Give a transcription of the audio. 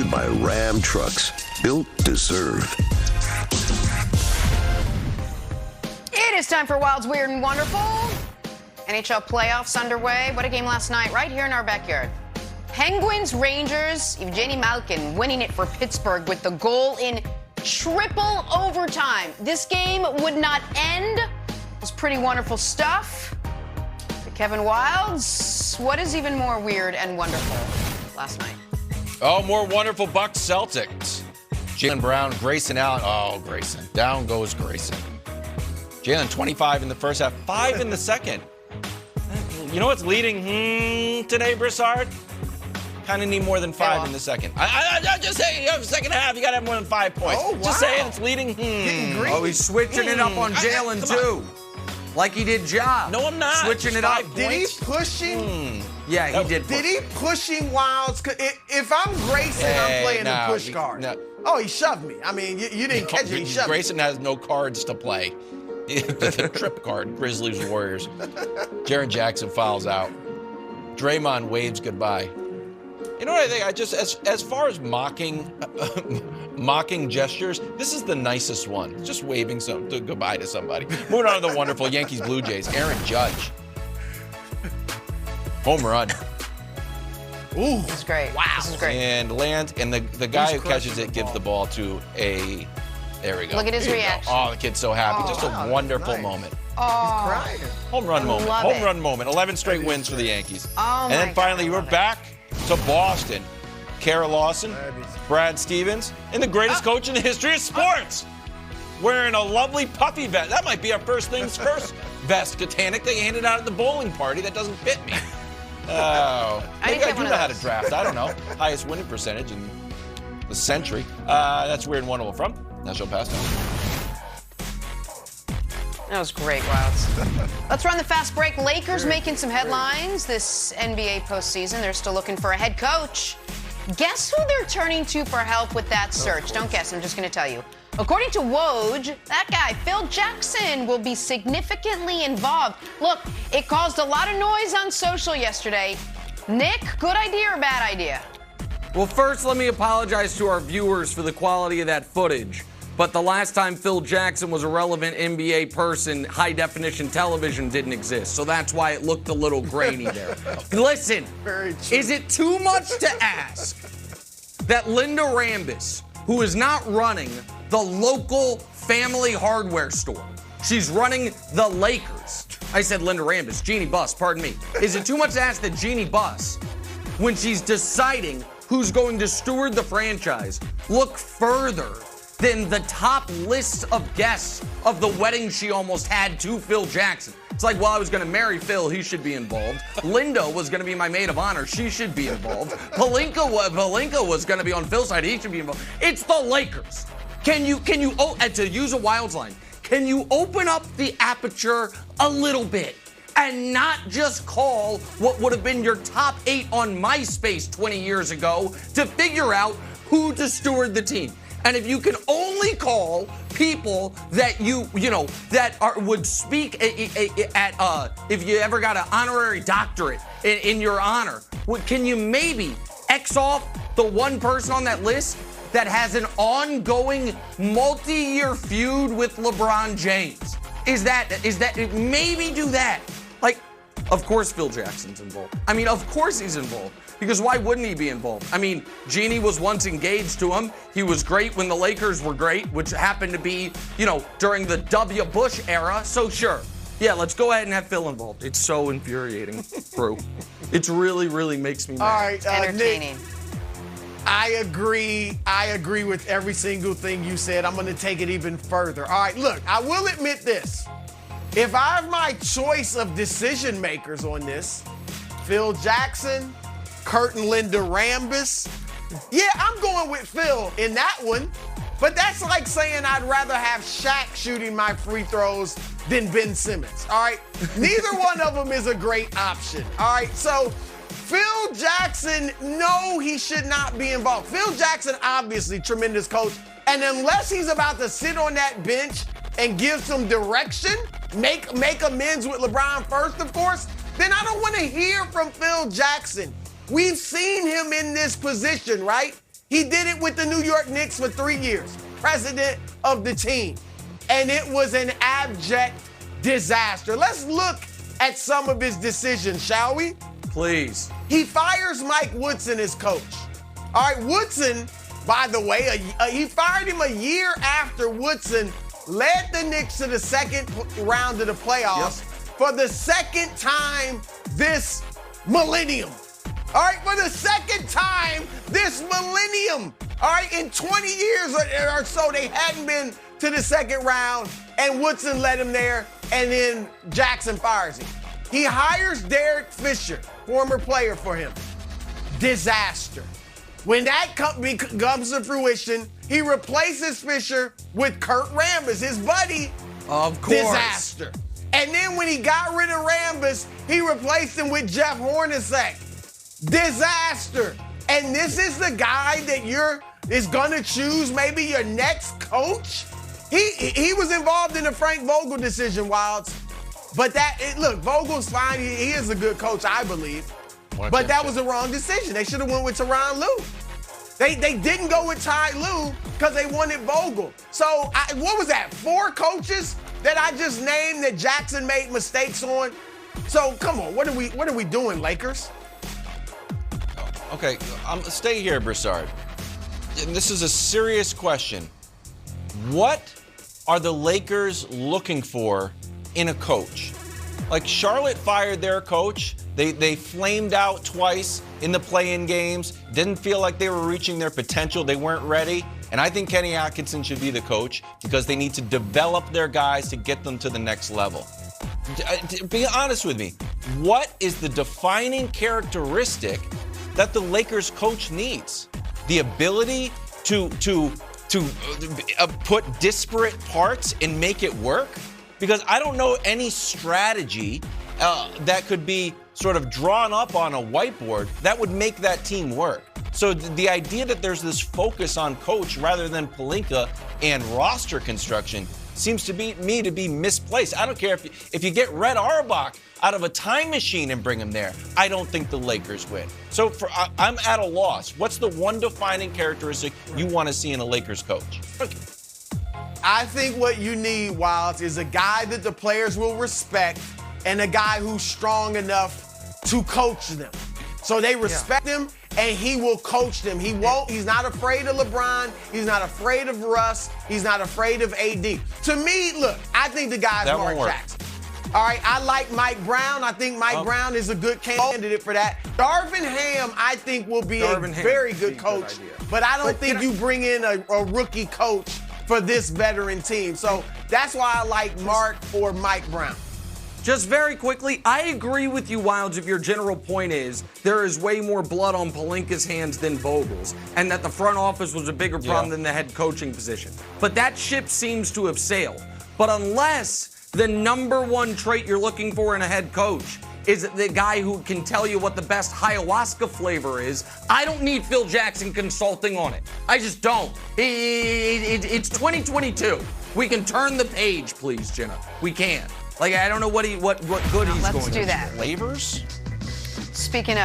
Sponsored by Ram Trucks, built to serve. It is time for Wild's Weird and Wonderful. NHL playoffs underway. What a game last night, right here in our backyard. Penguins, Rangers, Evgeny Malkin winning it for Pittsburgh with the goal in triple overtime. This game would not end. It was pretty wonderful stuff. But Kevin Wilds, what is even more weird and wonderful last night? Oh, more wonderful Bucks Celtics. Jaylen Brown, Grayson Allen. Oh, Grayson. Down goes Grayson. Jaylen 25 in the first half, 5 in the second. You know what's leading today, Broussard? Kind of need more than 5 in the second. I just say, second half, you got to have more than 5 points. Oh, wow. Just saying it's leading. Oh, he's switching it up on Jaylen, too. Like he did Ja. No, I'm not. Switching it up. Did he push him? Yeah, he did. Did he push him, Wilds? If I'm Grayson, I'm playing the push card. No. Oh, he shoved me. I mean, you didn't catch it. He shoved Grayson has no cards to play. The trip card, Grizzlies, Warriors. Jaren Jackson fouls out. Draymond waves goodbye. You know what I think? I just, as far as mocking gestures, this is the nicest one. Just waving goodbye to somebody. Moving on to the wonderful Yankees Blue Jays. Aaron Judge. Home run. Ooh. This is great. Wow. This is great. And the guy who catches it gives the ball to a, there we go. Look at his reaction. Oh, the kid's so happy. Just a wonderful moment. Oh. crying. Home run moment. Home run moment. 11 straight wins for the Yankees. Oh, and then finally, we're back to Boston. Kara Lawson, Brad Stevens, and the greatest coach in the history of sports. Wearing a lovely puffy vest. That might be our first things first vest, Katanic, they handed out at the bowling party that doesn't fit me. Oh. Maybe I do know how to draft. I don't know. Highest winning percentage in the century. That's Weird and Wonderful from National Pastime. That was great, Wilds. Let's run the fast break. Lakers making some headlines this NBA postseason. They're still looking for a head coach. Guess who they're turning to for help with that search? Don't guess. I'm just going to tell you. According to Woj, that guy, Phil Jackson, will be significantly involved. Look, it caused a lot of noise on social yesterday. Nick, good idea or bad idea? Well, first, let me apologize to our viewers for the quality of that footage. But the last time Phil Jackson was a relevant NBA person, high-definition television didn't exist. So that's why it looked a little grainy there. Listen, is it too much to ask that Linda Rambis, who is not running the local family hardware store, she's running the Lakers. I said Linda Rambis, Jeannie Buss, pardon me. Is it too much to ask that Jeannie Buss, when she's deciding who's going to steward the franchise, look further than the top list of guests of the wedding she almost had to Phil Jackson? It's like, well, I was going to marry Phil, he should be involved. Linda was going to be my maid of honor, she should be involved. Pelinka was going to be on Phil's side, he should be involved. It's the Lakers. Can you, and to use a Wilds line, can you open up the aperture a little bit and not just call what would have been your top 8 on MySpace 20 years ago to figure out who to steward the team? And if you can only call people that would speak if you ever got an honorary doctorate in your honor, can you maybe X off the one person on that list that has an ongoing multi-year feud with LeBron James? Is that maybe do that? Like, of course Phil Jackson's involved. I mean, of course he's involved. Because why wouldn't he be involved? I mean, Jeannie was once engaged to him. He was great when the Lakers were great, which happened to be, during the W. Bush era. So sure. Yeah, let's go ahead and have Phil involved. It's so infuriating, bro. It really, really makes me mad. All right, Entertaining. Nick, I agree with every single thing you said. I'm going to take it even further. All right, look, I will admit this. If I have my choice of decision makers on this, Phil Jackson, Kurt and Linda Rambis. Yeah, I'm going with Phil in that one. But that's like saying I'd rather have Shaq shooting my free throws than Ben Simmons, all right? Neither one of them is a great option, all right? So Phil Jackson, no, he should not be involved. Phil Jackson, obviously, tremendous coach. And unless he's about to sit on that bench and give some direction, make amends with LeBron first, of course, then I don't want to hear from Phil Jackson. We've seen him in this position, right? He did it with the New York Knicks for 3 years, president of the team. And it was an abject disaster. Let's look at some of his decisions, shall we? Please. He fires Mike Woodson as coach. All right, Woodson, by the way, he fired him a year after Woodson led the Knicks to the second round of the playoffs for the second time this millennium. All right, for the second time this millennium. All right, in 20 years or so, they hadn't been to the second round, and Woodson led him there, and then Jackson fires him. He hires Derek Fisher, former player for him. Disaster. When that comes to fruition, he replaces Fisher with Kurt Rambis, his buddy. Of course. Disaster. And then when he got rid of Rambis, he replaced him with Jeff Hornacek. Disaster. And this is the guy that is gonna choose maybe your next coach? He was involved in the Frank Vogel decision, Wilds. But look, Vogel's fine. He is a good coach, I believe. But that was the wrong decision. They should have went with Tyronn Lue. They didn't go with Ty Lue because they wanted Vogel. So what was that? 4 coaches that I just named that Jackson made mistakes on. So come on, what are we doing, Lakers? Okay, stay here, Broussard. And this is a serious question. What are the Lakers looking for in a coach? Like, Charlotte fired their coach. They flamed out twice in the play-in games. Didn't feel like they were reaching their potential. They weren't ready. And I think Kenny Atkinson should be the coach because they need to develop their guys to get them to the next level. Be honest with me. What is the defining characteristic that the Lakers coach needs? The ability to put disparate parts and make it work? Because I don't know any strategy that could be sort of drawn up on a whiteboard that would make that team work. So the idea that there's this focus on coach rather than Pelinka and roster construction seems to me to be misplaced. I don't care if you get Red Auerbach out of a time machine and bring him there. I don't think the Lakers win. So I'm at a loss. What's the one defining characteristic you want to see in a Lakers coach? Okay. I think what you need, Wilds, is a guy that the players will respect and a guy who's strong enough to coach them. So they respect him and he will coach them. He's not afraid of LeBron. He's not afraid of Russ. He's not afraid of AD. To me, look, I think the guy's Mark Jackson. All right, I like Mike Brown. I think Mike Brown is a good candidate for that. Darvin Ham, I think, will be a very good coach. But I don't think you bring in a rookie coach for this veteran team. So that's why I like Mark or Mike Brown. Just very quickly, I agree with you, Wilds, if your general point is there is way more blood on Pelinka's hands than Vogel's, and that the front office was a bigger problem than the head coaching position. But that ship seems to have sailed. But unless the number one trait you're looking for in a head coach is the guy who can tell you what the best ayahuasca flavor is, I don't need Phil Jackson consulting on it. I just don't. It's 2022. We can turn the page, please, Jenna. We can. Like, I don't know what good he's going to do. Let's do that. Flavors? Speaking of